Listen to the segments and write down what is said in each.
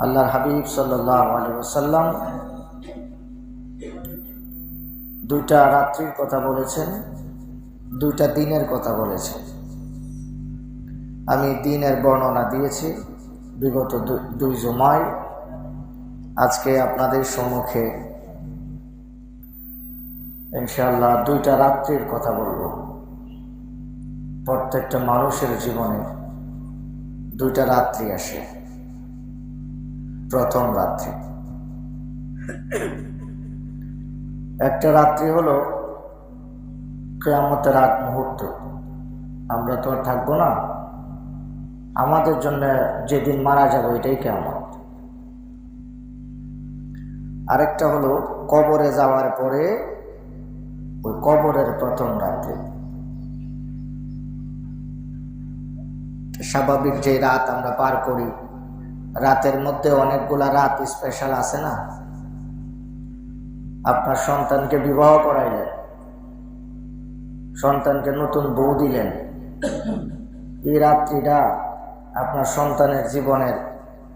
আল্লাহর হাবিব সাল্লাল্লাহু আলাইহি ওয়াসাল্লাম দুইটা রাত্রির কথা বলেছেন, দুইটা দিনের কথা বলেছেন। আমি দিনের বর্ণনা দিয়েছি বিগত দুই জুমায়। আজকে আপনাদের সম্মুখে ইনশাআল্লাহ দুইটা রাত্রির কথা বলবো। প্রত্যেকটা মানুষের জীবনে দুইটা রাত্রি আসে। প্রথম রাত্রি, একটা রাত্রি হলো কিয়ামতের আগ মুহূর্ত। আমরা তো আর থাকবো না, আমাদের জন্য যেদিন মারা যাবো এটাই কিয়ামত। আরেকটা হলো কবরে যাওয়ার পরে ওই কবরের প্রথম রাত্রি। স্বাভাবিক যে রাত আমরা পার করি, রাতের মধ্যে অনেকগুলা রাত স্পেশাল আছে না। আপনার সন্তানকে বিবাহ করাইলেন, সন্তানকে নতুন বউ দিলেন, এই রাত্রিটা আপনার সন্তানের জীবনের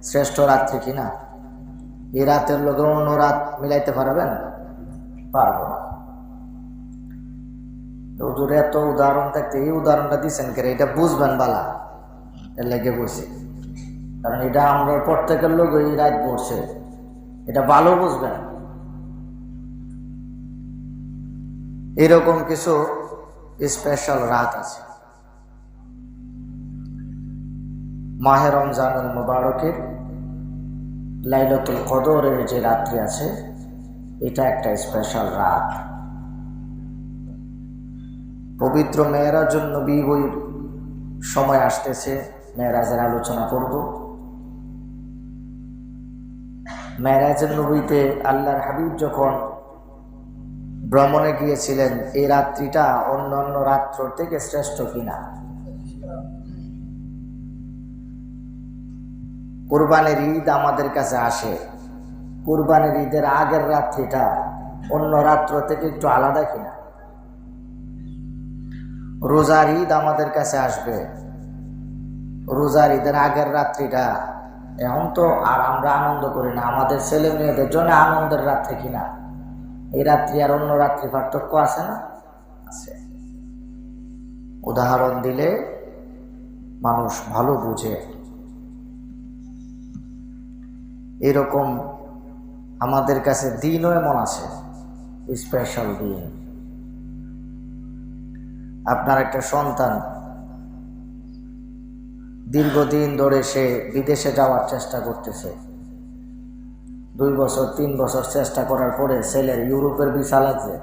শ্রেষ্ঠ রাত্রি কিনা? এই রাতের লোকে অন্য রাত মিলাইতে পারবেন? পারবো না। হুজুর এত উদাহরণ থাকতে এই উদাহরণটা দিচ্ছেন কে? এটা বুঝবেন বালা, এর লেগে বসে। কারণ এটা আমরা প্রত্যেকের লোক এই রাত পড়ছে, এটা ভালো বুঝবেন। এরকম কিছু স্পেশাল রাত আছে। মাহে রমজানুল মুবারকের লাইলাতুল কদরের যে রাত্রি আছে, এটা একটা স্পেশাল রাত। পবিত্র মেরাজুন নবী বইয়ের সময় আসতেছে, মেরাজের আলোচনা করব। মেরাজুন নবীতে আল্লাহর হাবিব যখন ভ্রমণে গিয়েছিলেন, এই রাত্রিটা অন্যান্য রাত্র থেকে শ্রেষ্ঠ কিনা? কুরবানির ঈদ আমাদের কাছে আসে, কুরবানির ঈদের আগের রাত্রিটা অন্য রাত্র থেকে একটু আলাদা কিনা? রোজার ঈদ আমাদের কাছে আসবে, রোজার ঈদের আগের রাত্রিটা এখন তো আর আমরা আনন্দ করি না, আমাদের ছেলে মেয়েদের জন্য আনন্দের রাত্রি কিনা? এই রাত্রি আর অন্য রাত্রি পার্থক্য আছে না? আছে। উদাহরণ দিলে মানুষ ভালো বুঝে। এরকম আমাদের কাছে দিনও এমন আছে, স্পেশাল দিন। আপনার একটা সন্তান দীর্ঘদিন ধরে সে বিদেশে যাওয়ার চেষ্টা করতেছে, 2 বছর 3 বছর চেষ্টা করার পরে ছেলের ইউরোপের ভিসা লাগছে।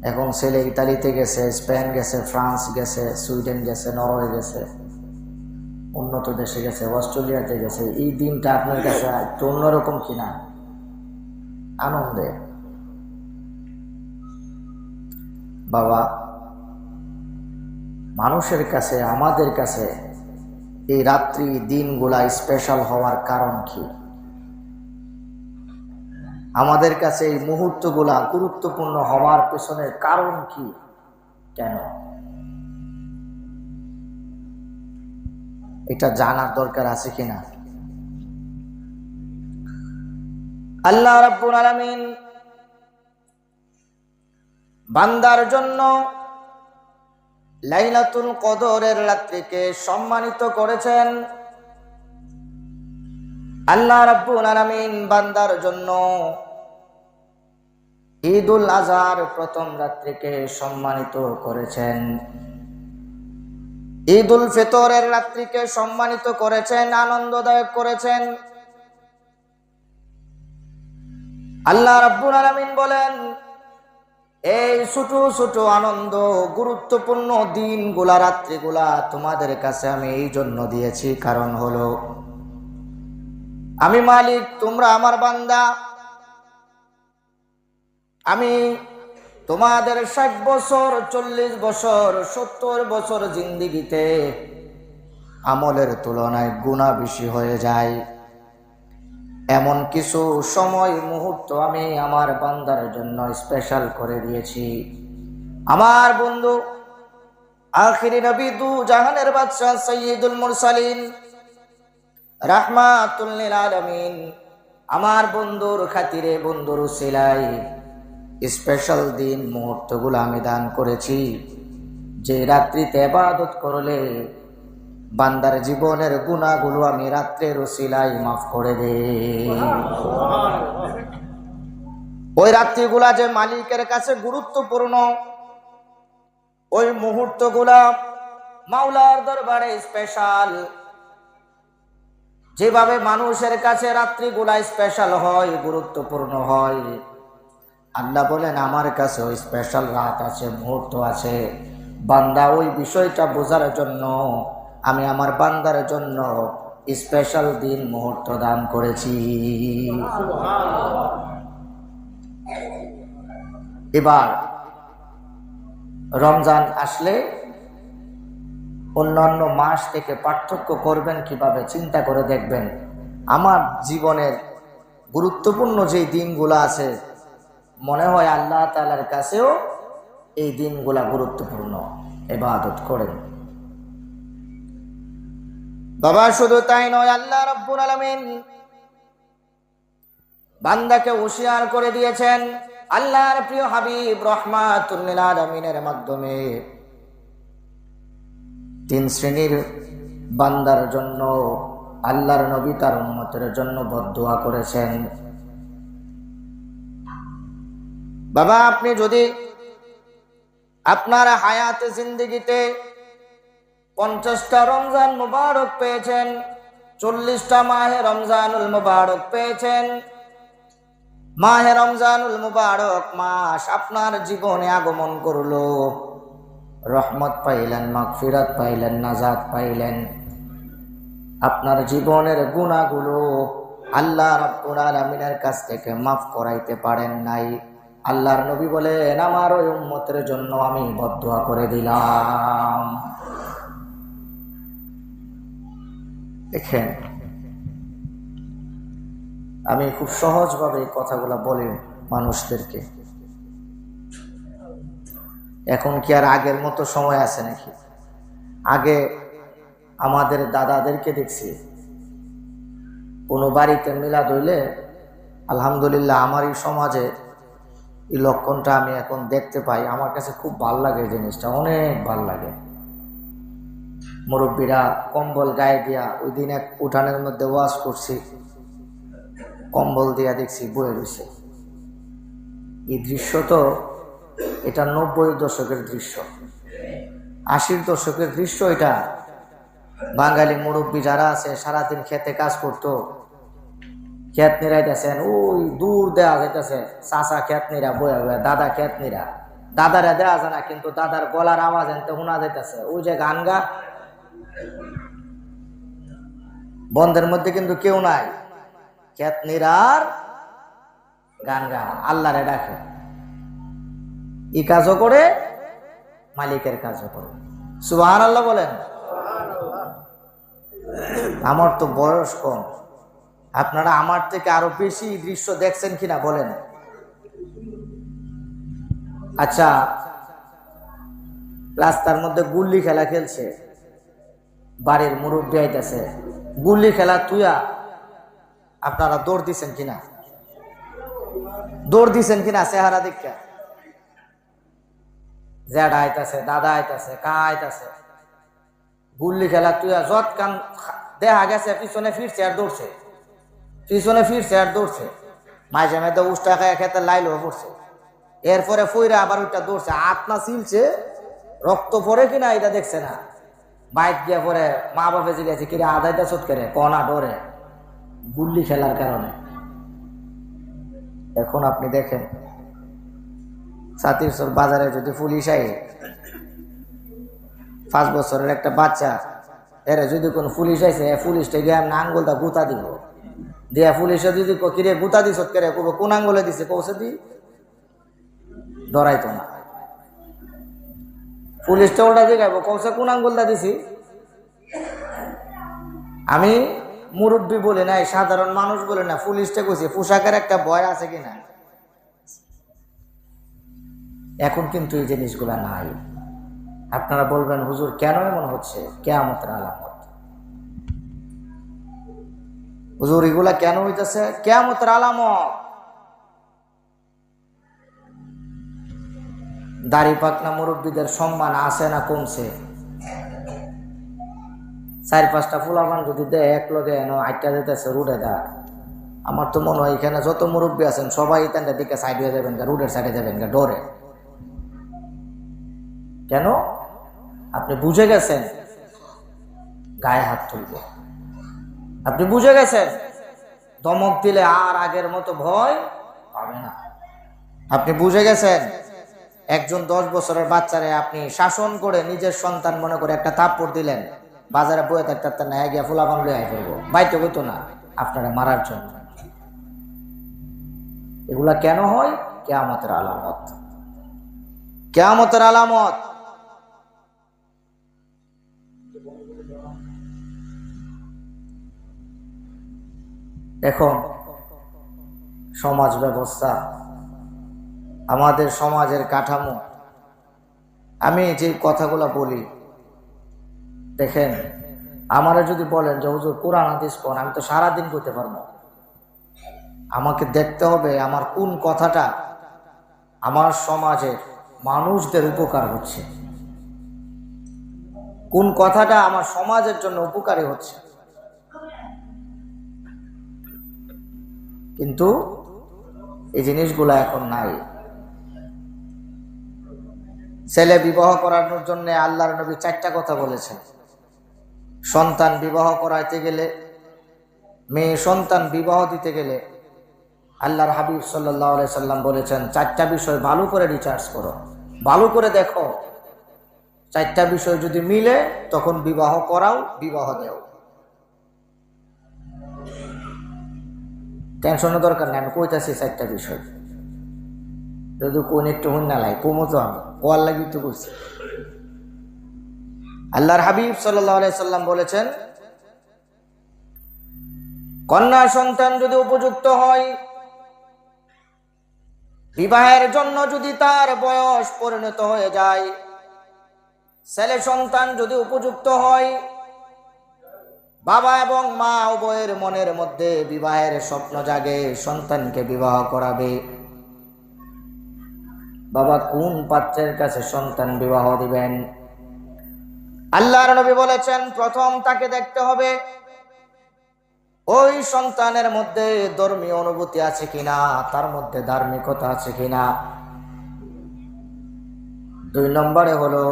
এখন ছেলে ইতালিতে গেছে, স্পেন গেছে, ফ্রান্স গেছে, সুইডেন গেছে, নরওয়ে গেছে, উন্নত দেশে গেছে, অস্ট্রেলিয়াতে গেছে। এই দিনটা আপনার কাছে একটু অন্যরকম কিনা? আনন্দে। বাবা, মানুষের কাছে, আমাদের কাছে এই রাত্রি দিনগুলা স্পেশাল হওয়ার কারণ কি? আমাদের কাছে এই মুহূর্তগুলা গুরুত্বপূর্ণ হওয়ার পেছনের কারণ কি? কেন? এটা জানার দরকার আছে কিনা? আল্লাহ রাব্বুল আলামিন বান্দার জন্য লাইলাতুল কদরের রাত্রিকে সম্মানিত করেছেন। আল্লাহ রাব্বুল আলামিন বান্দার জন্য ঈদুল আজহার প্রথম রাত্রিকে সম্মানিত করেছেন, ঈদুল ফিতরের রাত্রিকে সম্মানিত করেছেন, আনন্দদায়ক করেছেন। আল্লাহ রাব্বুল আলামিন বলেন, এই ছোট ছোট আনন্দ গুরুত্বপূর্ণ দিনগুলা, রাত্রিগুলা তোমাদের কাছে আমি এই জন্য দিয়েছি, কারণ হলো আমি মালিক, তোমরা আমার বান্দা। আমি তোমাদের 60 বছর, 40 বছর, 70 বছর জিন্দেগিতে আমলের তুলনায় গুনাহ বেশি হয়ে যায়, এমন কিছু সময় মুহূর্ত আমি আমার বান্দার জন্য স্পেশাল করে দিয়েছি। আমার বন্ধু আখিরি নবী, দু জাহানের বাদশা, সাইয়্যিদুল মুরসালিন রাহমাতুল লিল আলামিন। আমার বন্ধুর খাতিরে, বন্ধুর উসিলায় স্পেশাল দিন মুহূর্তগুলো আমি দান করেছি, যে রাত্রিতে ইবাদত করলে বান্দার জীবনের গুনাহগুলো আমি রাত্রের উসিলায় মাফ করে দেই। ওই রাত্রিগুলা যে মালিকের কাছে গুরুত্বপূর্ণ, ওই মুহূর্তগুলা মাওলার দরবারে স্পেশাল। যেভাবে মানুষের কাছে রাত্রিগুলা স্পেশাল হয়, গুরুত্বপূর্ণ হয়, আল্লাহ বলেন আমার কাছে স্পেশাল রাত আছে, মুহূর্ত আছে। বান্দা ওই বিষয়টা বোঝার জন্য আমি আমার বান্দার জন্য স্পেশাল দিন মুহূর্ত দান করেছি। এবার রমজান আসলে অন্যান্য মাস থেকে পার্থক্য করবেন কিভাবে চিন্তা করে দেখবেন। আমার জীবনের গুরুত্বপূর্ণ যে দিনগুলো আছে, মনে হয় আল্লাহ তাআলার কাছেও এই দিনগুলা গুরুত্বপূর্ণ, ইবাদত করেন। বাবা শুধু তাই নয়, আল্লাহ রাব্বুল আলামিন বান্দাকে হুঁশিয়ার করে দিয়েছেন আল্লাহর প্রিয় হাবিব রাহমাতুল লিল আলামিনের মাধ্যমে। 3 শ্রেণীর বান্দার জন্য আল্লাহর নবী তার উম্মতের জন্য বদদুয়া করেছেন। বাবা আপনি যদি আপনার হায়াতে জিন্দেগিতে 50টা রমজান মুবারক পেয়েছেন, 40টা মাহে রমজানুল মুবারক পেয়েছেন, মাহে রমজানুল মুবারক মাস আপনার জীবনে আগমন করলো, রহমত পাইলেন, মাগফিরাত পাইলেন, নাজাত পাইলেন, আপনার জীবনের গুনাহগুলো আল্লাহ রাব্বুল আলামিনের কাছ থেকে মাফ করাইতে পারেন নাই, আল্লাহর নবী বলেন আমার ওই উম্মতের জন্য আমি বদদুয়া করে দিলাম। দেখেন, আমি খুব সহজভাবে এই কথাগুলো বলি মানুষদেরকে। এখন কি আর আগের মতো সময় আছে নাকি? আগে আমাদের দাদাদেরকে দেখছি, কোনো বাড়িতে মিলাদ হইলে আলহামদুলিল্লাহ আমার এই সমাজে এই লক্ষণটা আমি এখন দেখতে পাই। আমার কাছে খুব ভাল লাগে, জিনিসটা অনেক ভাল লাগে। মুরব্বীরা কম্বল গায়ে দিয়া, ওই দিন এক উঠানের মধ্যে ওয়াজ করছি, কম্বল দিয়া দেখছি বয়ে রয়েছে। এই দৃশ্য তো এটা 90 দশকের দৃশ্য, 80 দশকের দৃশ্য। এটা বাঙালি মুরব্বী যারা আছে সারাদিন খেতে কাজ করতো, খেত নিরাইতেছেন, ওই দূর দেওয়া যাইতেছে চাচা খেত নিরা বয়ে বয়ে, দাদা খেত নিরা, দাদারা দেওয়া যায় না কিন্তু দাদার গলার আওয়াজ এনতে শোনা যাইতেছে। ওই যে গান গা, বন্ধের মধ্যে কিন্তু কেউ নাই, খেত নিরার গান গা, আল্লাহরে ডাকে, এই কাজও করে মালিকের কাজও করে। সুবহানাল্লাহ বলেন। আমার তো বয়স কম, আপনারা আমার থেকে আরো বেশি দৃশ্য দেখছেন কিনা বলেন। আচ্ছা, রাস্তার মধ্যে গুল্লি খেলা খেলছে, বাড়ির মুরব্বী আইতেছে, গুল্লি খেলা তুইয়া আপনারা দৌড় দিছেন কিনা? দৌড় দিছেন কিনা? চেহারা দেখা জ্যাডা আইতাছে, দাদা আইতাছে, কা আইতাছে, গুল্লি খেলা তুইয়া যত কান দেখা গেছে পিছনে ফিরছে আর দৌড়ছে, পিছনে ফিরছে আর দৌড়ছে, মাঝে মাঝে উষ্টা খায় খেতে লাইলেও পড়ছে, এরপরে ফইরা আবার ওইটা দৌড়ছে, আত্মা ছিলছে, রক্ত পরে কিনা এটা দেখছে না, বাইক গিয়ে পরে মা বাপে জিজ্ঞাসা কিরে আদায়টা চোট করে কনা ডরে, গুল্লি খেলার কারণে। এখন আপনি দেখেন সাতিরসর বাজারে যদি পুলিশ আই, 5 বছরের একটা বাচ্চা, এরা যদি কোন পুলিশ আইসে, পুলিশটা গিয়ে আমি আঙ্গুলটা গুতা দিব, দিয়া পুলিশে যদি কিরে গুতা দিস করে কোন আঙ্গুলে দিছে পৌঁছে দি, ডরাইতো না। পুলিশটা ওটা দেখাবো কৌছে কোন আঙ্গুলটা দিছি। আমি মুরব্বী বলে নাই, সাধারণ মানুষ বলে না, পুলিশটা কইছে পোশাকের একটা ভয় আছে কিনা। এখন কিন্তু এই জিনিসগুলা নাই। আপনারা বলবেন হুজুর কেন এমন হচ্ছে? কিয়ামতের আলামত। হুজুর এগুলা কেন হইতেছে? কিয়ামতের আলামত। দাড়ি পাকনা মুরব্বীদের সম্মান আছে না কমছে? 4-5টা ফুলাবান যদি দেয় এক লগে আটটা দিতেছে রুডে দা, আমার তো মনে হয় এখানে যত মুরব্বী আছেন সবাই এখানটার দিকে সাইড হয়ে যাবেন, রুডের সাইডে যাবেন ডরে। কেন? আপনি বুঝে গেছেন গায়ে হাত তুলবে, আপনি বুঝে গেছেন ধমক দিলে আর আগের মতো ভয় পাবে না। আপনি বুঝে গেছেন একজন 10 বছরের বাচ্চারে আপনি শাসন করে নিজের সন্তান মনে করে একটা থাপ্পড় দিলেন, বাজারে বয়ে থাকতে না গিয়া ফুলাবান লইয়া করবো, বাইতে হইতো না আপনারা মারার জন্য। এগুলা কেন হয়? কিয়ামতের আলামত, কিয়ামতের আলামত। এখন সমাজ ব্যবস্থা, আমাদের সমাজের কাঠামো, আমি যে কথাগুলো বলি, দেখেন আমারে যদি বলেন যে হুজুর কোরআন হাদিস পড়েন, আমি তো সারাদিন করতে পারবো। আমাকে দেখতে হবে আমার কোন কথাটা আমার সমাজের মানুষদের উপকার হচ্ছে, কোন কথাটা আমার সমাজের জন্য উপকারী হচ্ছে। কিন্তু এই জিনিসগুলো এখন নাই। ছেলে বিবাহ করানোর জন্য আল্লাহর নবী 4টা কথা বলেছেন। সন্তান বিবাহ করাইতে গেলে, মেয়ে সন্তান বিবাহ দিতে গেলে আল্লাহর হাবিব সাল্লাল্লাহু আলাইহি সাল্লাম বলেছেন 4টা বিষয় ভালো করে রিসার্চ করো, ভালো করে দেখো। 4টা বিষয় যদি মিলে তখন বিবাহ করাও, বিবাহ দেও। টেনশনের দরকার নেই, আমি কইতাছি 4টা বিষয়। যদি কোন একটু হুন না লাই কমো তো আমি ওয়ার লাগি তো বলছি। আল্লাহর হাবিব সাল্লাল্লাহু আলাইহি সাল্লাম বলেছেন কন্যা সন্তান যদি উপযুক্ত হয়, বিবাহের জন্য যদি তার বয়স পরিণত হয়ে যায়, ছেলে সন্তান যদি উপযুক্ত হয়, বাবা এবং মা উভয়ের মনের মধ্যে বিবাহের স্বপ্ন জাগে, সন্তানকে বিবাহ করাবে। বাবা কোন পাত্রের কাছে সন্তান বিবাহ দিবেন? আল্লাহর নবী বলেছেন প্রথম তাকে দেখতে হবে ওই সন্তানের মধ্যে ধর্মীয় অনুভূতি আছে কিনা, তার মধ্যে ধার্মিকতা আছে কিনা। 2 নম্বরে হলো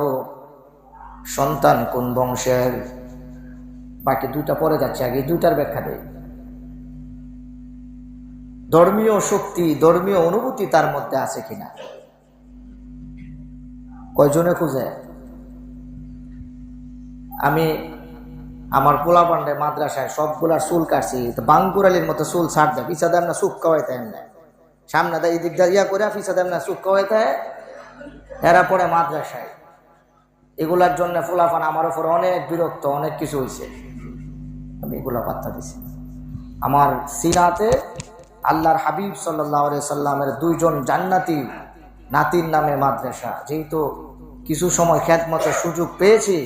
সন্তান কোন বংশের। বাকি 2টা পরে যাচ্ছে, আগে 2টার ব্যাখ্যা দেই। ধর্মীয় শক্তি, ধর্মীয় অনুভূতি তার মধ্যে আছে কিনা। কয়জনে খুঁজে? আমি আমার পোলা পান্ডে মাদ্রাসায় সবগুলার চুল কাটছি, বাঙ্কুরালির মতো চুল ছাড় দেয়, পিছা দেন না চুপ খাওয়াইতে না, সামনে দেয় এদিক ইয়া করে পিছা দেন না চুপ খাওয়াইতে, এরা পরে মাদ্রাসায়। এগুলার জন্য ফুলাফান আমার উপর অনেক বিরক্ত, অনেক কিছু হয়েছে, আমি এগুলা বার্তা দিছি। আমার সিরাতে আল্লাহর হাবিব সাল্লাল্লাহু আলাইহি সাল্লামের 2 জন জান্নাতি নাতির নামে মাদ্রাসা। যেহেতু কিছু সময় খেদমতের সুযোগ পেয়েছি,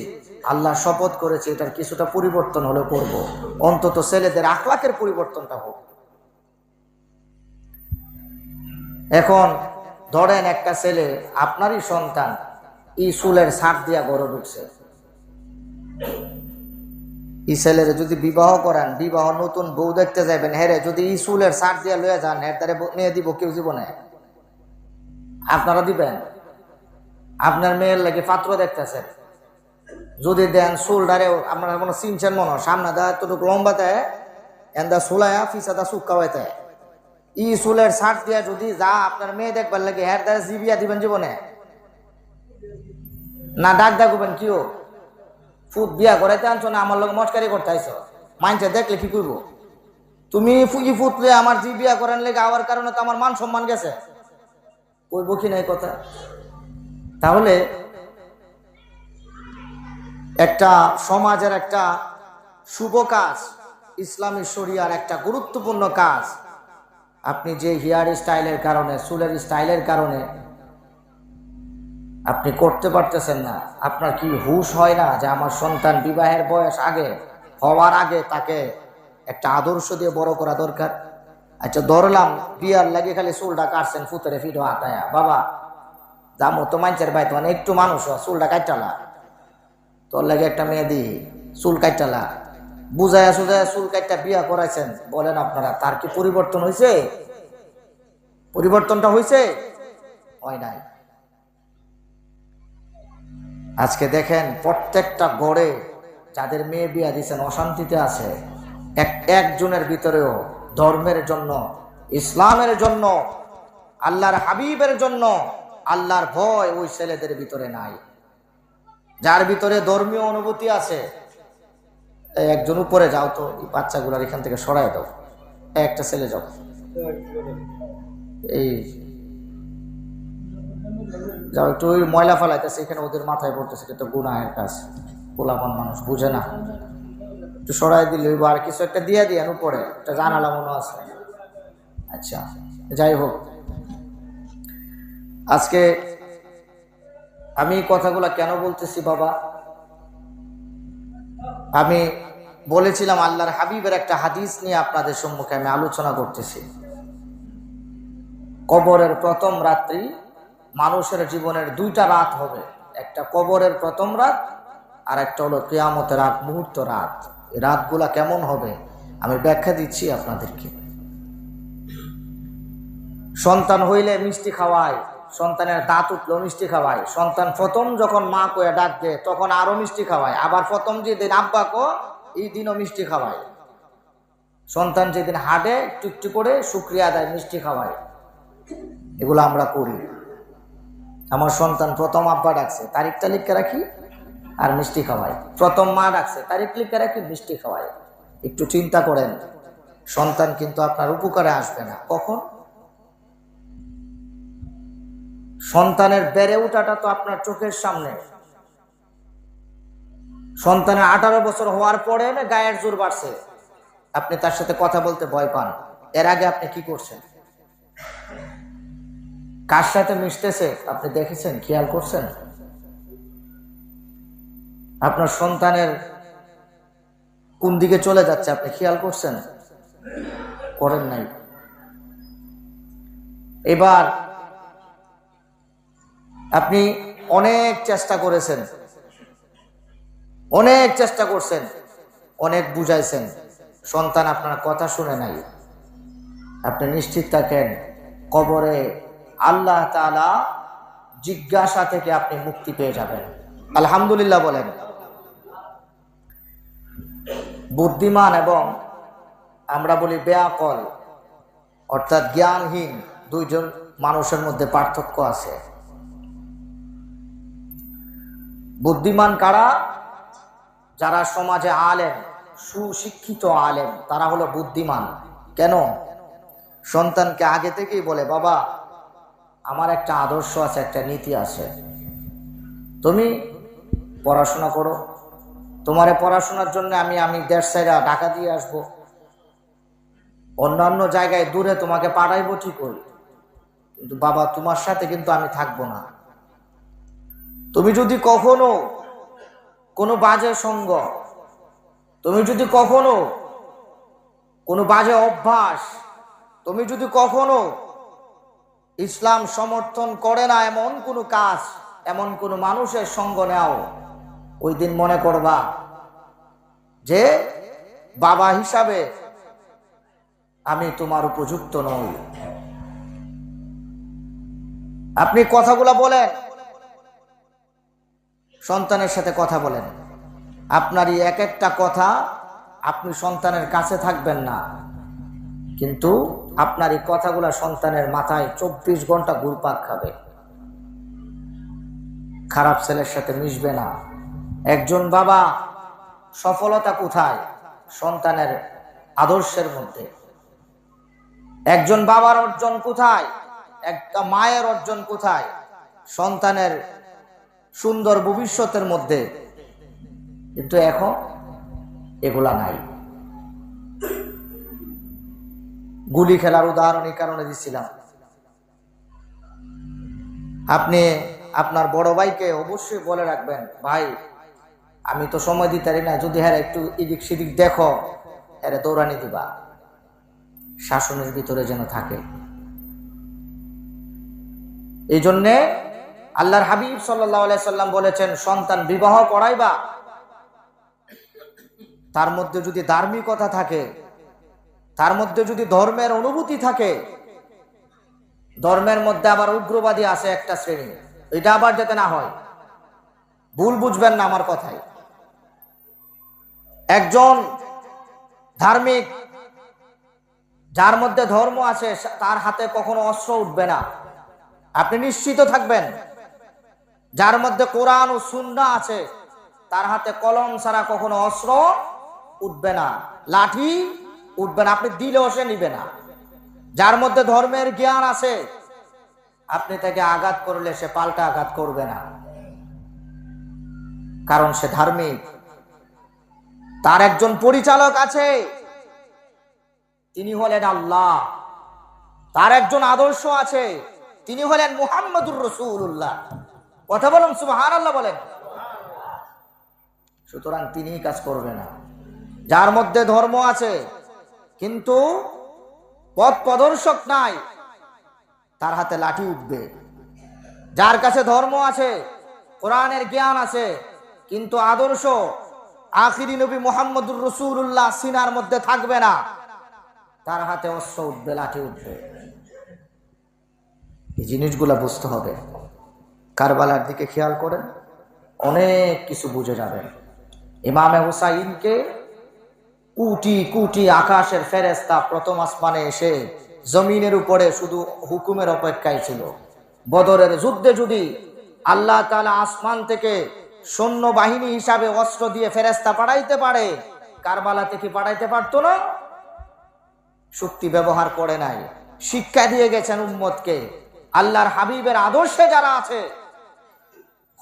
আল্লাহ শপথ করেছে এটার কিছুটা পরিবর্তন হলে করব, অন্তত ছেলেদের আখলাকের পরিবর্তনটা হোক। এখন ধরেন একটা ছেলে, আপনারই সন্তান, এই চুলের ছাট দিয়া গড়ে ঢুকছে, এই ছেলের যদি বিবাহ করেন, বিবাহ নতুন বউ দেখতে যাবেন, হেরে যদি এই চুলের ছাট দিয়া লইয়া যান, হের তারে মেয়ে দিব কেউ জীবনে? আপনারা দিবেন? আপনার মেয়ের লাগে পাত্র দেখতেছেন, যদি দেন চুলটারে আপনারা কোনো চিনছেন মনে, সামনে দা এতটুকু লম্বাতে এন্দা চুলায়া ফিসাদা চুক্কা হইতে, ই চুলের ছাট দিয়া যদি যা আপনার মেয়ে দেখবার লাগে, হের দ্বারা জিবিয়া দিবেন জীবনে? না ডাক ডাকবেন কিও ফুট বিয়া করাইতে আনছো না আমার লোক মস্কারি করতে আইছো, মাইনছে দেখলে কি করবো? তুমি ফুকি ফুটলে আমার জি বিয়া করেন লেগে আওয়ার কারণে তো আমার মান সম্মান গেছে, কইব কি নাই কথা? তাহলে একটা সমাজের একটা শুভ কাজ, ইসলামী শরিয়ার একটা গুরুত্বপূর্ণ কাজ, আপনি যে হেয়ার স্টাইলের কারণে, চুলের স্টাইলের কারণে আপনি করতে পারতেছেন না, আপনার কি হুশ হয় না যে আমার সন্তান বিবাহের বয়স আগে হওয়ার আগে তাকে একটা আদর্শ দিয়ে বড় করা দরকার। আচ্ছা ধরলাম বিয়ার লাগে খালি চুলটা কাটছেন ফুতরে ফিটো আটায়া, বাবা যাবো তো মানুষের ভাই তো একটু মানুষ চুলটা কাটালা, তোর লাগে একটা মেয়ে দিই চুল কাটালা, বুঝায়া সুজায়া চুল কাটটা বিয়া করাইছেন, বলেন আপনারা তার কি পরিবর্তন হয়েছে? পরিবর্তনটা হয়েছে? হয় নাই। আজকে দেখেন প্রত্যেকটা গড়ে যাদের মেয়ে বিয়া দিচ্ছেন অশান্তিতে আছে, একজনের ভিতরেও ধর্মের জন্য, ইসলামের জন্য, আল্লাহর হাবিবের জন্য আল্লাহর ভয় ওই ছেলেদের ভিতরে নাই। যার ভিতরে ধর্মীয় অনুভূতি আছে, একজন উপরে যাও তো, এই বাচ্চাগুলার এখান থেকে সরাই দাও, একটা ছেলে যাও, এই যাও একটু, ওই ময়লা ফেলাইতেছে এখানে ওদের মাথায় পড়তেছে, কিন্তু গুনাহের কাজ, পোলাপান মানুষ বুঝে না, একটু সরাই দিলে আর কিছু একটা দিয়ে দিয়েন উপরে, একটা জানালা মনে আছে। আচ্ছা যাই হোক, আজকে আমি কথাগুলা কেন বলতেছি বাবা, আমি বলেছিলাম আল্লাহর হাবিবের একটা হাদিস নিয়ে আপনাদের সম্মুখে আমি আলোচনা করতেছি। কবরের প্রথম রাত্রি মানুষের জীবনের দুইটা রাত হবে, একটা কবরের প্রথম রাত আর একটা হলো কিয়ামতের আগ মুহূর্ত রাত। এই রাতগুলা কেমন হবে আমি ব্যাখ্যা দিচ্ছি আপনাদেরকে। সন্তান হইলে মিষ্টি খাওয়ায়, সন্তানের দাঁত উঠলো মিষ্টি খাওয়ায়, সন্তান প্রথম যখন মা কয়ে ডাক দেয় তখন আরো মিষ্টি খাওয়ায়, আবার প্রথম যেদিন আব্বা কো এই দিনও মিষ্টি খাওয়ায়, সন্তান যেদিন হাঁটে টুকটু করে শুকরিয়া দেয় মিষ্টি খাওয়ায়। এগুলো আমরা করি। আমার সন্তান প্রথম আব্বা ডাকছে তারিখটা লিখে রাখি আর মিষ্টি খাওয়াই, প্রথম মা ডাকছে তারিখ লিখে রাখি মিষ্টি খাওয়াই। একটু চিন্তা করেন, সন্তান কিন্তু আপনার উপকারে আসবে না। কখন? সন্তানের বেড়ে ওঠাটা তো আপনার চোখের সামনে। সন্তানের 18 বছর হওয়ার পরে না গায়ের জোর বাড়ছে, আপনি তার সাথে কথা বলতে ভয় পান। এর আগে আপনি কি করছেন? কার সাথে মিশতেছে আপনি দেখেছেন, খেয়াল করছেন? আপনার সন্তানের কোন দিকে চলে যাচ্ছে আপনি খেয়াল করছেন? করেন নাই। এবার আপনি অনেক চেষ্টা করেছেন, অনেক চেষ্টা করছেন, অনেক বুঝাইছেন, সন্তান আপনার কথা শুনে নাই। আপনি নিশ্চিত থাকেন কবরে আল্লাহ তাআলা জিজ্ঞাসা থেকে আপনি মুক্তি পেয়ে যাবেন। আলহামদুলিল্লাহ বলেন। বুদ্ধিমান এবং আমরা বলি বেআকল অর্থাৎ জ্ঞানহীন দুইজন মানুষের মধ্যে পার্থক্য আছে। বুদ্ধিমান কারা? যারা সমাজে আলেম, সুশিক্ষিত আলেম, তারা হলো বুদ্ধিমান। কেন? সন্তানকে আগে থেকেই বলে, বাবা আমার একটা আদর্শ আছে, একটা নীতি আছে, তুমি পড়াশোনা করো, তোমারে পড়াশোনার জন্য আমি দেশ ছাইরা ঢাকা দিয়ে আসবো, অন্যান্য জায়গায় দূরে তোমাকে পাঠাইবো ঠিকই, কিন্তু বাবা তোমার সাথে কিন্তু আমি থাকবো না। তুমি যদি কখনো কোনো বাজে সঙ্গ, তুমি যদি কখনো কোনো বাজে অভ্যাস, তুমি যদি কখনো ইসলাম সমর্থন করে না এমন কোনো কাজ, এমন কোনো মানুষের সঙ্গ নাও, ওই দিন মনে করবা যে বাবা হিসাবে আমি তোমার উপযুক্ত নই। আপনি কথাগুলা বলেন, সন্তানের সাথে কথা বলেন, আপনারই এক একটা কথা আপনি সন্তানের কাছে থাকবেন না, কিন্তু আপনার এই কথাগুলা সন্তানের মাথায় 24 ঘন্টা ঘুরপাক খাবে। খারাপ ছেলের সাথে মিশবে না। একজন বাবা সফলতা কোথায়? সন্তানের আদর্শের মধ্যে। একজন বাবার অর্জন কোথায়? একটা মায়ের অর্জন কোথায়? সন্তানের সুন্দর ভবিষ্যতের মধ্যে। কিন্তু এখন এগুলা নাই। গুলি খেলার উদাহরণ এই কারণে দিচ্ছিলাম। আপনি আপনার বড় ভাইকে অবশ্যই বলে রাখবেন, ভাই আমি তো সময় দিতে পারি না, যদি হ্যাঁ একটু এদিক সেদিক দেখো, এরে দৌড়ানি দিবা, শাসনের ভিতরে যেন থাকে। এই জন্যে আল্লাহর হাবিব সাল্লাল্লাহু আলাইহি সাল্লাম বলেছেন, সন্তান বিবাহ করাইবা, তার মধ্যে যদি ধার্মিকতা থাকে, তার মধ্যে যদি ধর্মের অনুভূতি থাকে, ধর্মের মধ্যে আবার উগ্রবাদী আছে একটা শ্রেণী, এটা আবার যাতে না হয়, ভুল বুঝবেন না আমার কথায়। একজন ধার্মিক, যার মধ্যে ধর্ম আছে, তার হাতে কখনো অস্ত্র উঠবে না, আপনি নিশ্চিত থাকবেন। যার মধ্যে কোরআন ও সুন্নাহ আছে, তার হাতে কলম ছাড়া কখনো অস্ত্র উঠবে না, লাঠি উঠবে না, আপনি দিলেও সে নিবে না। যার মধ্যে ধর্মের জ্ঞান আছে, আপনি তাকে আঘাত করলে সে পাল্টা আঘাত করবে না, কারণ সে ধার্মিক। তার একজন পরিচালক আছে, তিনি হলেন আল্লাহ। তার একজন আদর্শ আছে, তিনি হলেন মুহাম্মদুর রাসূলুল্লাহ। কথা বলুন সুবহানাল্লাহ বলেন। সুতরাং তিনি কাজ করবে না। যার মধ্যে ধর্ম আছে কিন্তু পথ প্রদর্শক নাই, তার হাতে লাঠি উঠবে। যার কাছে ধর্ম আছে, কোরআনের জ্ঞান আছে, কিন্তু আদর্শ আখিরি নবী মুহাম্মদুর রাসূলুল্লাহ সিনার মধ্যে থাকবে না, তার হাতে অস্ত্র উঠবে, লাঠি উঠবে। এই জিনিসগুলা বুঝতে হবে। কারবালার দিকে খেয়াল করেন, অনেক কিছু বুঝে যাবেন। ইমামে হুসাইনকে কোটি কোটি আকাশের ফেরেশতা প্রথম আসমানে এসে জমিনের উপরে শুধু হুকুমের অপেক্ষায় ছিল। বদরের যুদ্ধে যদি আল্লাহ তাআলা আসমান থেকে সৈন্য বাহিনী হিসাবে অস্ত্র দিয়ে ফেরেশতা পাঠাইতে পারে, কারবালাতে কি পাঠাইতে পারতো না? শক্তি ব্যবহার করে নাই, শিক্ষা দিয়ে গেছেন উম্মতকে। আল্লাহর হাবিবের আদর্শে যারা আছে,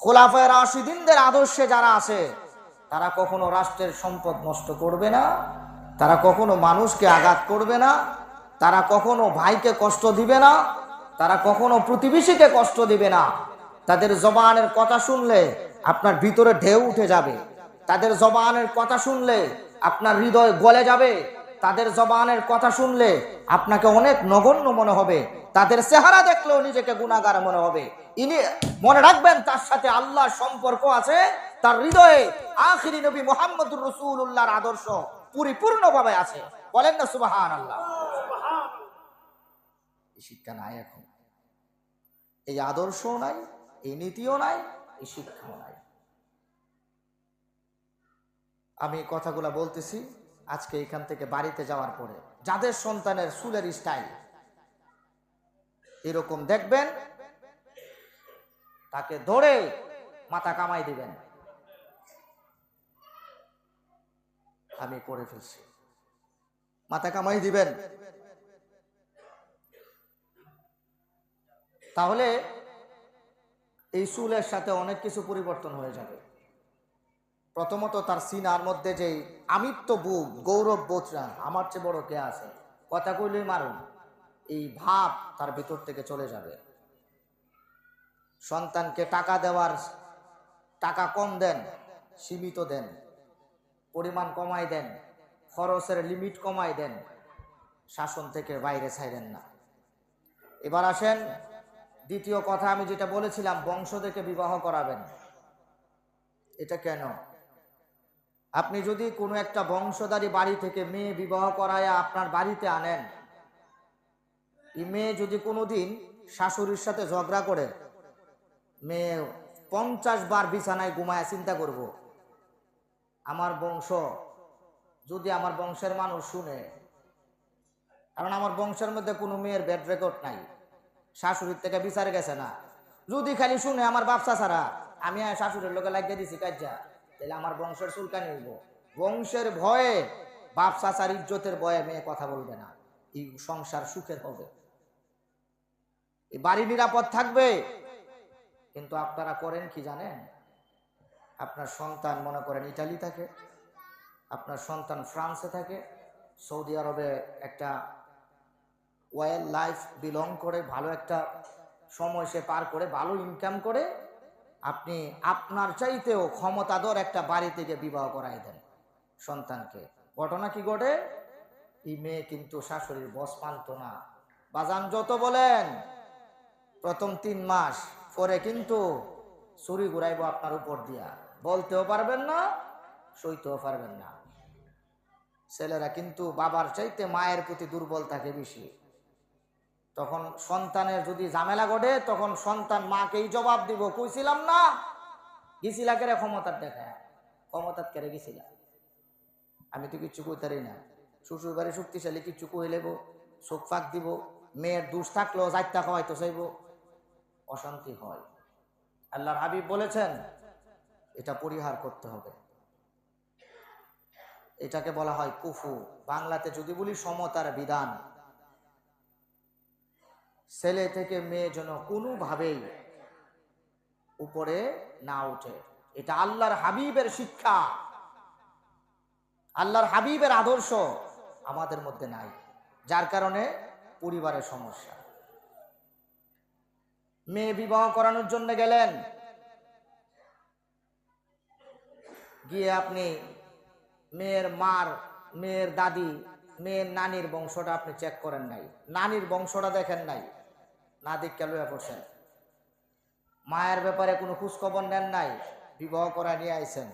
খোলাফায়ে রাশিদিনদের আদর্শে যারা আছে, তারা কখনো রাষ্ট্রের সম্পদ নষ্ট করবে না, তারা কখনো মানুষকে আঘাত করবে না, তারা কখনো ভাইকে কষ্ট দিবে না, তারা কখনো প্রতিবেশীকে কষ্ট দিবে না। তাদের জবানের কথা শুনলে আপনার ভিতরে ঢেউ উঠে যাবে, তাদের জবানের কথা শুনলে আপনার হৃদয় গলে যাবে, তাদের জবানের কথা শুনলে আপনাকে অনেক নগণ্য মনে হবে, তাদের চেহারা দেখলেও নিজেকে গুনাহগার মনে হবে। ইনি মনে রাখবেন, তার সাথে আল্লাহর সম্পর্ক আছে, তার হৃদয়ে আখিরি নবী মুহাম্মদুর রাসূলুল্লাহর আদর্শ পরিপূর্ণভাবে আছে। বলেন না সুবহানাল্লাহ। এই শিক্ষা নাই এখন, এই আদর্শও নাই, এই নীতিও নাই, এই শিক্ষাও নাই। আমি কথাগুলা বলতেছি আজকে এখান থেকে বাড়িতে যাওয়ার পরে, যাদের সন্তানের চুলের স্টাইল এরকম দেখবেন, তাকে ধরে মাথা কামাই দিবেন। আমি করে ফেলছি, মাথা কামাই দিবেন। তাহলে এই চুলের সাথে অনেক কিছু পরিবর্তন হয়ে যাবে। প্রথমত তার সিনার মধ্যে যে আমিত্ব বোধ, গৌরব বোধরা, আমার চেয়ে বড় কে আছে, কথা কইলেই মারুন, এই ভাব তার ভিতর থেকে চলে যাবে। সন্তানকে টাকা দেওয়ার, টাকা কম দেন, সীমিত দেন, পরিমাণ কমাই দেন, খরচের লিমিট কমাই দেন, শাসন থেকে বাইরে ছাইরেন না। এবার আসেন দ্বিতীয় কথা, আমি যেটা বলেছিলাম বংশ দেখে বিবাহ করাবেন। এটা কেন? আপনি যদি কোনো একটা বংশধারী বাড়ি থেকে মেয়ে বিবাহ করায় আপনার বাড়িতে আনেন, এই মেয়ে যদি কোনোদিন শাশুড়ির সাথে ঝগড়া করে, মেয়ে 50 বার বিছানায় ঘুমায় চিন্তা করব, আমার বংশ যদি আমার বংশের মানুষ শুনে, কারণ আমার বংশের মধ্যে কোনো মেয়ের ব্যাড রেকর্ড নাই, শাশুড়ির থেকে বিচার গেছে না, যদি খালি শুনে আমার বাপসা ছাড়া আমি শাশুড়ির লোকে লাগিয়ে দিছি কাজা, তাহলে আমার বংশের চুলকানি হইব। বংশের ভয়ে, বাপ চাচার ইজ্জতের ভয়ে মেয়ে কথা বলবে না, এই সংসার সুখের হবে, এই বাড়ি নিরাপদ থাকবে। কিন্তু আপনারা করেন কি জানেন? আপনার সন্তান মনে করেন ইটালি থাকে, আপনার সন্তান ফ্রান্সে থাকে, সৌদি আরবে একটা ওয়েল লাইফ বিলং করে, ভালো একটা সময় সে পার করে, ভালো ইনকাম করে, আপনি আপনার চাইতেও ক্ষমতাধর একটা বাড়ি থেকে বিবাহ করাই দেন সন্তানকে। ঘটনা কি ঘটে, এই মেয়ে কিন্তু শাশুড়ির বস মানত না। বাজান যত বলেন প্রথম 3 মাস পরে কিন্তু ছুরি ঘুরাইব আপনার উপর দিয়া, বলতেও পারবেন না, সইতেও পারবেন না। ছেলেরা কিন্তু বাবার চাইতে মায়ের প্রতি দুর্বল থাকে বেশি। তখন সন্তানের যদি ঝামেলা ঘটে তখন সন্তান মাকেই জবাব দিব, কইছিলাম না, গেছিলা কেরে ক্ষমতার দেখায়, ক্ষমতার কেড়ে গেছিলা, আমি তো কিচ্ছু কইতারি না। শ্বশুর বাড়ি শক্তিশালী, কিচ্ছু কই লেব, চোখ ফাঁক দিব, মেয়ের দোষ থাকলেও যাইতা খাওয়াইতো চাইব, অশান্তি হয়। আল্লাহর হাবিব বলেছেন এটা পরিহার করতে হবে। এটাকে বলা হয় কুফু, বাংলাতে যদি বলি সমতার বিধান। ছেলে থেকে মেয়ে যেন কোনোভাবেই উপরে না উঠে, এটা আল্লাহর হাবিবের শিক্ষা, আল্লাহর হাবিবের আদর্শ আমাদের মধ্যে নাই, যার কারণে পরিবারের সমস্যা। মেয়ে বিবাহ করানোর জন্য গেলেন, গিয়ে আপনি মেয়ের মার, মেয়ের দাদি, মেয়ের নানির বংশটা আপনি চেক করেন নাই, নানির বংশটা দেখেন নাই, না দেখে লইয়া পড়ছেন। মায়ের ব্যাপারে কোনো খোঁজ খবর নেন নাই, বিবাহ করা নিয়ে আইছেন।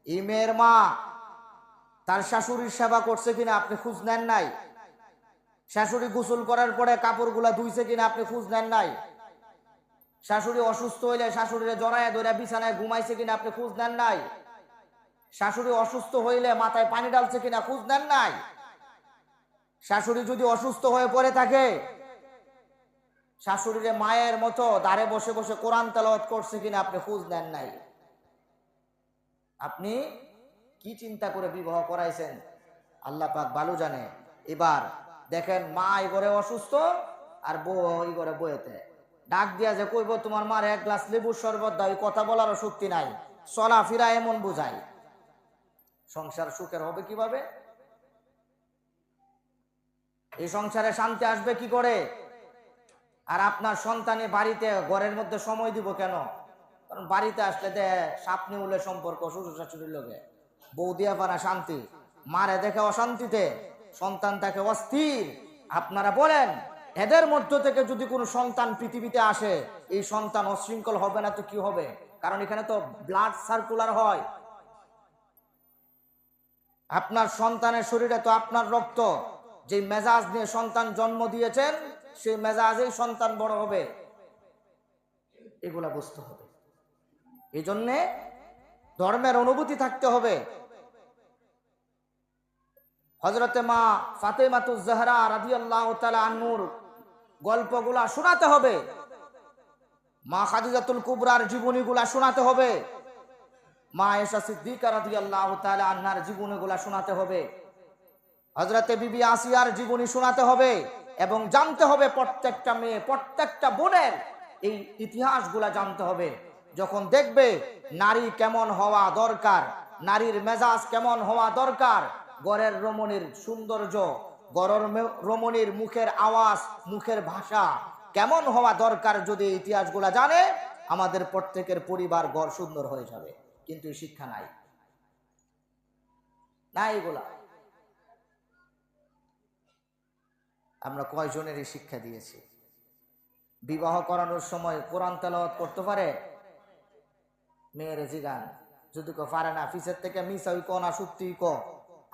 এই মেয়ের মা তার শাশুড়ির সেবা করছে কিনা আপনি খোঁজ নেন নাই, শাশুড়ি গোসল করার পরে কাপড়গুলা ধুইছে কিনা আপনি খোঁজ নেন নাই, শাশুড়ি অসুস্থ হইলে শাশুড়িরে জড়ায় ধরে বিছানায় ঘুমাইছে কিনা আপনি খোঁজ নেন নাই, শাশুড়ি অসুস্থ হইলে মাথায় পানি ডালছে কিনা খোঁজ নেন নাই, শাশুড়ি যদি অসুস্থ হয়ে পড়ে থাকে শাশুড়িরে মায়ের মতো দাঁড়ে বসে বসে কোরআন তেলাওয়াত করছে কিনা আপনি খোঁজ নেন নাই। আপনি কি চিন্তা করে বিবাহ করাইছেন আল্লাহ পাক ভালো জানে। এবার দেখেন মা এই ঘরে অসুস্থ আর বউ ওই ঘরে বইতে ডাক দিয়া যে কইব তোমার মার 1 গ্লাস লেবুর শরবত দাও, কথা বলারও শক্তি নাই, চলা ফিরা এমন বুঝায়। সংসার সুখের হবে কিভাবে? এই সংসারে শান্তি আসবে কি করে? আর আপনার সন্তানে বাড়িতে ঘরের মধ্যে সময় দিব কেন? কারণ বাড়িতে আসলে দে সাপ নেউলে সম্পর্ক শ্বশুর শাশুড়ির লোকে, বউ দিয়া পারা শান্তি, মারে দেখে অশান্তিতে, সন্তান তাকে অস্থির। আপনারা বলেন এদের মধ্য থেকে যদি কোনো সন্তান পৃথিবীতে আসে, এই সন্তান অশৃঙ্খল হবে না তো কি হবে? কারণ এখানে তো ব্লাড সার্কুলার হয়। আপনার সন্তানের শরীরে তো আপনার রক্ত, যে মেজাজ নিয়ে সন্তান জন্ম দিয়েছেন সেই মেজাজেই সন্তান বড় হবে, এগুলা বুঝতে হবে। এই জন্যে ধর্মের অনুভূতি থাকতে হবে। হযরতে মা ফাতেমাতুজ জাহরা রাদিয়াল্লাহু তাআলা আনহুর গল্পগুলা শোনাতে হবে, মা খাদিজাতুল কুবরার জীবনীগুলা শোনাতে হবে, মা আয়েশা সিদ্দিকা রাদিয়াল্লাহু তাআলা আনহার জীবনীগুলা শোনাতে হবে, হযরতে বিবি আসিয়ার জীবনী শোনাতে হবে, এবং জানতে হবে প্রত্যেকটা মেয়ে, প্রত্যেকটা বোনের এই ইতিহাসগুলা জানতে হবে। যখন দেখবে নারী কেমন হওয়া দরকার, নারীর মেজাজ কেমন হওয়া দরকার, ঘরের রমণীর সৌন্দর্য, ঘরের রমণীর মুখের আওয়াজ, মুখের ভাষা কেমন হওয়া দরকার, যদি ইতিহাসগুলা জানে, আমাদের প্রত্যেকের পরিবার ঘর সুন্দর হয়ে যাবে। কিন্তু শিক্ষা নাই, নাই এগুলা। আমরা কয়জনের এই শিক্ষা দিয়েছি? বিবাহ করানোর সময় কোরআন তেলাওয়াত করতে পারে? মেয়ের জিগান, যদি কেউ পারে না ফিসের থেকে মিসাই ক না সত্যি ক,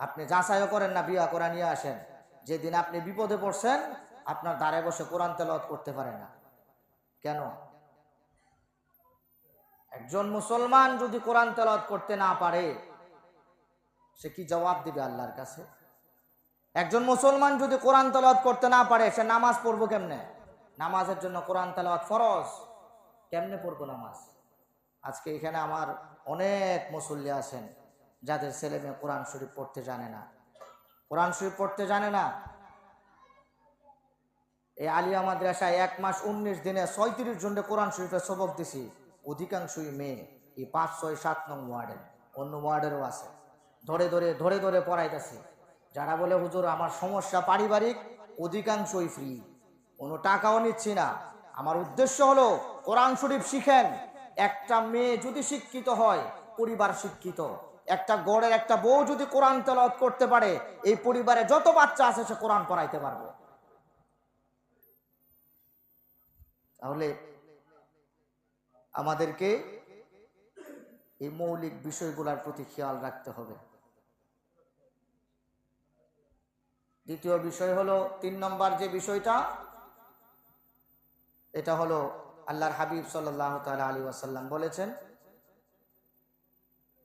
আপনি যাচাইও করেন না, বিয়া করা নিয়ে আসেন। যেদিন আপনি বিপদে পড়ছেন আপনার দ্বারে বসে কোরআন তেলাওয়াত করতে পারে না কেন? একজন মুসলমান যদি কোরআন তেলাওয়াত করতে না পারে সে কি জবাব দিবে আল্লাহর কাছে? একজন মুসলমান যদি কোরআন তেলাওয়াত করতে না পারে সে নামাজ পড়বো কেমনে? নামাজের জন্য কোরআন তেলাওয়াত ফরজ, কেমনে পড়বো নামাজ? আজকে এখানে আমার অনেক মুসল্লি আছেন যাদের ছেলে মেয়ে কোরআন শরীফ পড়তে জানে না, কোরআন শরীফ পড়তে জানে না। এই আলিয়া মাদ্রাসায় 1 মাস 19 দিনে 36 জনকে কোরআন শরীফের সবক দিছি, অধিকাংশই মেয়ে। এই 5, 6, 7 নং ওয়ার্ডের, অন্য ওয়ার্ডেরও আছে, ধরে ধরে ধরে ধরে পড়াইতেছি। যারা বলে হুজুর আমার সমস্যা পারিবারিক, অধিকাংশই ফ্রি, কোনো টাকাও নিচ্ছি না। আমার উদ্দেশ্য হলো কোরআন শরীফ শিখেন। একটা মেয়ে যদি শিক্ষিত হয় পরিবার শিক্ষিত, একটা গড়ের একটা বউ যদি কোরআন তেলাওয়াত করতে পারে, এই পরিবারে যত বাচ্চা আছে সে কোরআন পড়াইতে পারবে। তাহলে আমাদেরকে এই মৌলিক বিষয়গুলোর প্রতি খেয়াল রাখতে হবে। দ্বিতীয় বিষয় হলো, 3 নম্বর যে বিষয়টা, এটা হলো আল্লাহর হাবিব সাল্লাল্লাহু তাআলা আলাইহি ওয়াসাল্লাম বলেছেন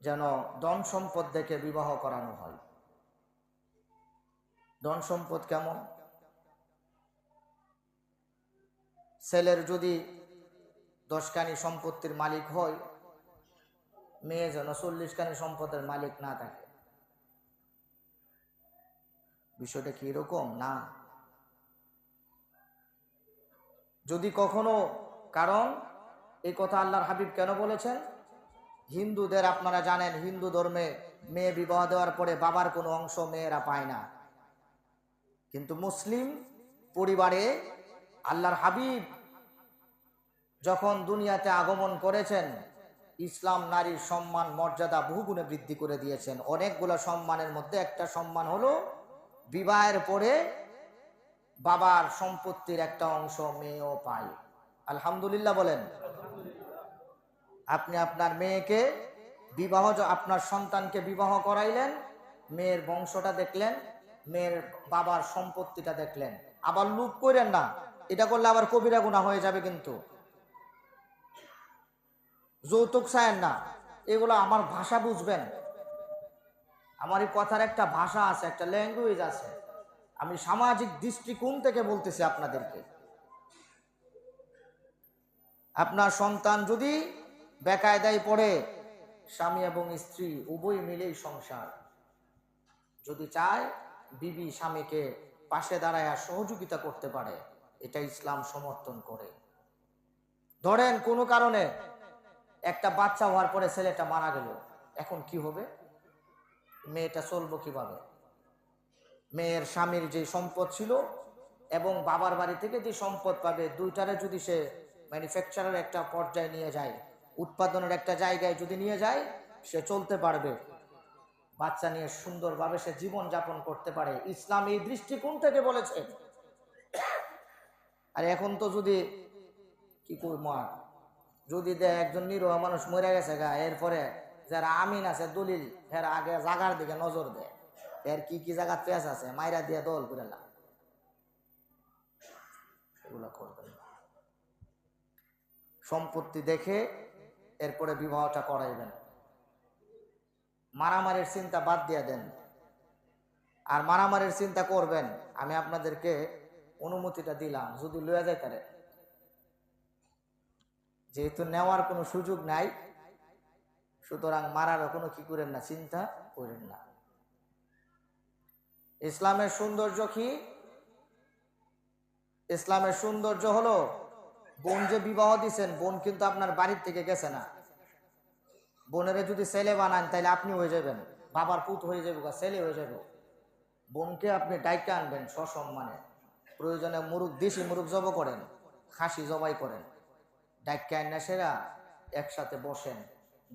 যেন ধন সম্পদ দেখে বিবাহ করানো হয়। ধন সম্পদ কেমন? ছেলের যদি 10 কানি সম্পত্তির মালিক হয়, মেয়ে যেন 40 কানি সম্পদের মালিক না থাকে। বিষয়টা কি এরকম? না। যদি কখনো, কারণ এই কথা আল্লাহর হাবিব কেন বলেছেন? হিন্দুদের, আপনারা জানেন, হিন্দু ধর্মে মেয়ে বিবাহ দেওয়ার পরে বাবার কোনো অংশ মেয়েরা পায় না। কিন্তু মুসলিম পরিবারে আল্লাহর হাবিব যখন দুনিয়াতে আগমন করেছেন, ইসলাম নারীর সম্মান মর্যাদা বহুগুণে বৃদ্ধি করে দিয়েছেন। অনেকগুলো সম্মানের মধ্যে একটা সম্মান হলো বিবাহের পরে বাবার সম্পত্তির একটা অংশ মেয়েও পায়। আলহামদুলিল্লাহ বলেন। আপনি আপনার মেয়েকে বিবাহ, আপনার সন্তানকে বিবাহ করাইলেন, মেয়ের বংশটা দেখলেন, মেয়ের বাবার সম্পত্তিটা দেখলেন। আবার লুপ করেন না, এটা করলে আবার কবিরা গুনাহ হয়ে যাবে। কিন্তু যৌতুক চায়েন না, এগুলো আমার ভাষা বুঝবেন। আমার এই কথার একটা ভাষা আছে, একটা ল্যাঙ্গুয়েজ আছে। আমি সামাজিক দৃষ্টিকোণ থেকে বলতেছি আপনাদেরকে। আপনার সন্তান যদি বেকায়দায় পড়ে, স্বামী এবং স্ত্রী উভয় মিলেই সংসার, যদি চায় বিবি স্বামীকে পাশে দাঁড়ায় সহযোগিতা করতে পারে, এটা ইসলাম সমর্থন করে। ধরেন কোনো কারণে একটা বাচ্চা হওয়ার পরে ছেলেটা মারা গেল, এখন কি হবে? মেয়েটা চলবো কিভাবে? মেয়ের স্বামীর যে সম্পদ ছিল এবং বাবার বাড়ি থেকে যে সম্পদ পাবে, দুইটারে যদি সে ম্যানুফ্যাকচারের একটা পর্যায়ে নিয়ে যায়, উৎপাদনের একটা জায়গায় যদি নিয়ে যায়, সে চলতে পারবে, বাচ্চা নিয়ে সুন্দরভাবে সে জীবন যাপন করতে পারে। ইসলাম এই দৃষ্টিকোণ থেকে বলেছে। আর এখন তো যদি কি করব, যদি একজন নিরহ মানুষ মরে গেছে গা, এরপরে যারা আমিন আছে দলিল, এর আগে জাগার দিকে নজর দেয়, এর কি কি জায়গা পেঁচ আছে মাইরা দিয়ে দল করে না, এগুলো করবেন। সম্পত্তি দেখে এরপরে বিবাহটা করাইবেন। মারামারির চিন্তা বাদ দিয়ে দেন। আর মারামারির চিন্তা করবেন, আমি আপনাদেরকে অনুমতিটা দিলাম, যদি লইয়া যায় তারে, যেহেতু নেওয়ার কোনো সুযোগ নাই, সুতরাং মারারও কোনো কি করেন না, চিন্তা করেন না। ইসলামের সৌন্দর্য কি? ইসলামের সৌন্দর্য হলো, বোন যে বিবাহ দিচ্ছেন, বোন কিন্তু আপনার বাড়ির থেকে গেছে না। বোনেরে যদি ছেলে বানান তাহলে আপনি হয়ে যাবেন, বাবার পুত হয়ে যাবে, ছেলে হয়ে যাবে। বোনকে আপনি ডাইকা আনবেন সসম্মানে, প্রয়োজনে মুরুগ, দেশি মুরুগ জব করেন, খাসি জবাই করেন, ডাইকা আন্না সেরা একসাথে বসেন,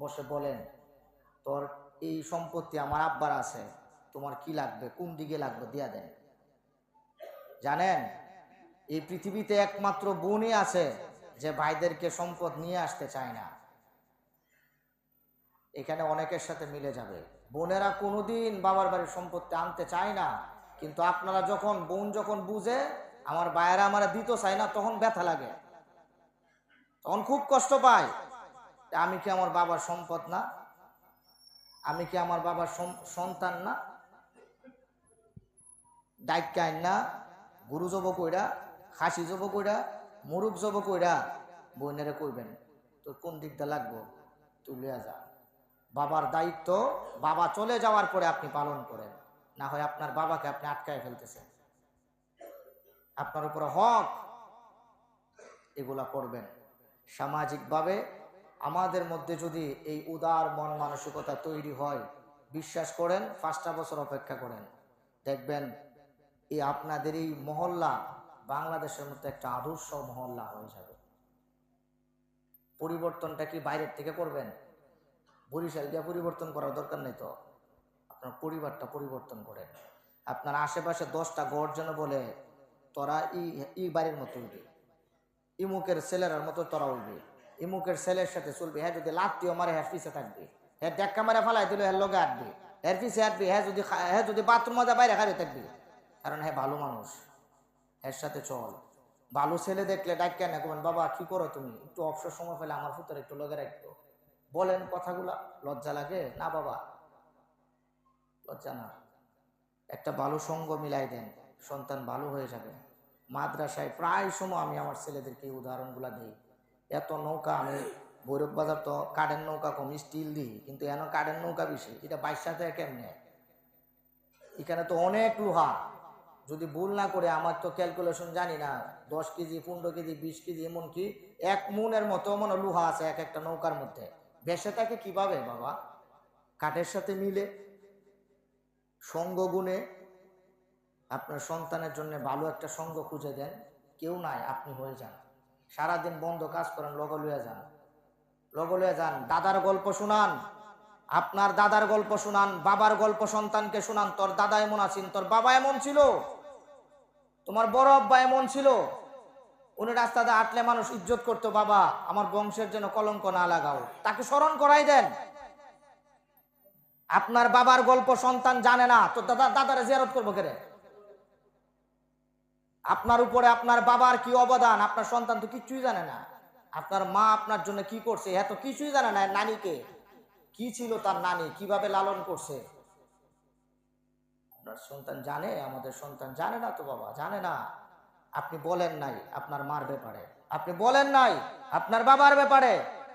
বসে বলেন, তোর এই সম্পত্তি আমার আব্বার আছে, তোমার কি লাগবে, কোন দিকে লাগবে দিয়া দেন। জানেন, এই পৃথিবীতে একমাত্র বোনই আছে যে ভাইদেরকে সম্পদ নিয়ে আসতে চায় না। এখানে অনেকের সাথে মিলে যাবে। বোনেরা কোনোদিন বাবার বাড়ির সম্পত্তি আনতে চায় না, কিন্তু আপনারা যখন, বোন যখন বুঝে আমার ভাইয়েরা আমার দিতে চায় না, তখন ব্যথা লাগে, তখন খুব কষ্ট পায়। আমি কি আমার বাবার সম্পদ না? আমি কি আমার বাবার সন্তান না? ডাইকাইন না, গরু জব কইরা, খাসি জব কইরা, মুরুগ জব কইরা বোনেরা কইবেন, তোর কোন দিকটা লাগবো তুই লিয়া যা। বাবার দায়িত্ব বাবা চলে যাওয়ার পরে আপনি পালন করেন, না হয় আপনার বাবাকে আপনি আটকায় ফেলতেছেন, আপনার উপরে হক, এগুলা করবেন। সামাজিকভাবে আমাদের মধ্যে যদি এই উদার মন মানসিকতা তৈরি হয়, বিশ্বাস করেন 5টা বছর অপেক্ষা করেন, দেখবেন এই আপনাদের এই মহল্লা বাংলাদেশের মধ্যে একটা আদর্শ মহল্লা হয়ে যাবে। পরিবর্তনটা কি বাইরের থেকে করবেন? বরিশাল দিয়ে পরিবর্তন করার দরকার নেই তো, আপনার পরিবারটা পরিবর্তন করেন। আপনার আশেপাশে 10টা ঘর যেন বলে তোরা ই বাড়ির মতো হইবে, ইমুকের ছেলের মতো তোরা হইবে, ইমুকের ছেলের সাথে চলবে। হ্যাঁ যদি লাত্তিও মারে হ্যাঁ পিছে থাকবে, হ্যাঁ দেখা মারে ফালাই দিল হ্যাঁ লগে আটবে, হ্যাঁ পিছে আটবে, হ্যাঁ যদি বাথরুম মধ্যে বাইরে খারে থাকবে, কারণ হ্যাঁ ভালো মানুষ, এর সাথে চল। ভালো ছেলে দেখলে ডাক্কা না করবেন বাবা কি করো তুমি, একটু অবসর সময় পেলে আমার ফুতের একটু লগে রাখবো, বলেন কথাগুলা। লজ্জা লাগে না বাবা? লজ্জা না। একটা ভালো সঙ্গ মিলাই দেন, সন্তান ভালো হয়ে যাবে। মাদ্রাসায় প্রায় সময় আমি আমার ছেলেদেরকে এই উদাহরণগুলো দিই। এত নৌকা, আমি ভৈরব বাজার তো কাঠের নৌকা কম, স্টিল দিই, কিন্তু এন কাঠের নৌকা বেশি। এটা 22 থেকে কেমনে? এখানে তো অনেক লোহা, যদি ভুল না করে, আমার তো ক্যালকুলেশন জানি না, 10 কেজি 15 কেজি 20 কেজি এমনকি 1 মনের মতো মনে লোহা আছে এক একটা নৌকার মধ্যে। ভেসে থাকে কিভাবে বাবা? কাঠের সাথে মিলে। সঙ্গ গুণে আপনার সন্তানের জন্য ভালো একটা সঙ্গ খুঁজে দেন। কেউ নাই, আপনি হয়ে যান। সারাদিন বন্ধ কাজ করেন, লগো লইয়া যান, লগো লইয়া যান। দাদার গল্প শুনান, আপনার দাদার গল্প শুনান, বাবার গল্প সন্তানকে শুনান। তোর দাদা এমন আছেন, তোর বাবা এমন ছিল, তোমার বড় আব্বা এমন ছিল, উনি রাস্তাতে হাঁটলে মানুষ ইজ্জত করতো। বাবা আমার বংশের যেন কলঙ্ক না লাগাও, তাকে স্মরণ করাই দেন। আপনার বাবার গল্প সন্তান জানে না, তো দাদারে জিয়ারত করবো কেন? আপনার উপরে আপনার বাবার কি অবদান আপনার সন্তান তো কিছুই জানে না। আপনার মা আপনার জন্য কি করছে এত কিছুই জানে না। নানিকে কি ছিল, তার নানি কিভাবে লালন করছে, আপনার সন্তান জানে? আমাদের সন্তান জানে না তো বাবা, জানে না। আপনি বলেন নাই আপনার মার ব্যাপারে, আপনি বলেন নাই আপনার বাবার ব্যাপারে,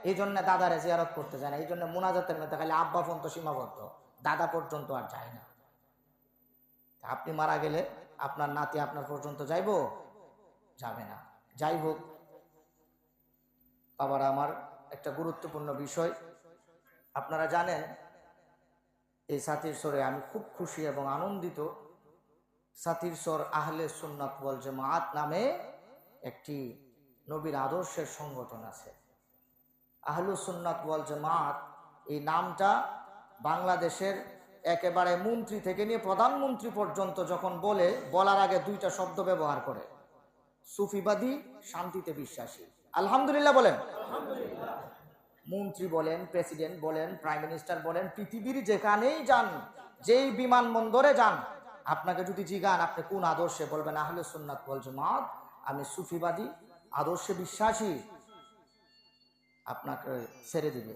এই জন্য দাদারে জিয়ারত করতে যায় না। এই জন্য মোনাজাতের মধ্যে খালি আব্বা পর্যন্ত সীমাবদ্ধ, দাদা পর্যন্ত আর যায় না। আপনি মারা গেলে আপনার নাতি আপনার পর্যন্ত যাইব? যাবে না। যাই হোক বাবারা, আমার একটা গুরুত্বপূর্ণ বিষয়, আপনারা জানেন এই সাতির সরে আমি খুব খুশি এবং আনন্দিত। সাতির সর আহলে সুন্নাত ওয়াল জামাত নামে একটি নবীর আদর্শের সংগঠন আছে। আহলু সুন্নাত ওয়াল জামাত এই নামটা বাংলাদেশের একেবারে মন্ত্রী থেকে নিয়ে প্রধানমন্ত্রী পর্যন্ত যখন বলার আগে 2টা শব্দ ব্যবহার করে, সুফিবাদী, শান্তিতে বিশ্বাসী। আলহামদুলিল্লাহ বলেন। মন্ত্রী বলেন, প্রেসিডেন্ট বলেন, প্রাইম মিনিস্টার বলেন, পৃথিবীর যেখানেই যান, যেই বিমানবন্দরে যান, আপনাকে যদি জিজ্ঞান আপনি কোন আদর্শে, বলবেন আহলে সুন্নাত ওয়াল জামাত, আমি সুফিবাদী আদর্শে বিশ্বাসী, আপনাকে ছেড়ে দিবে।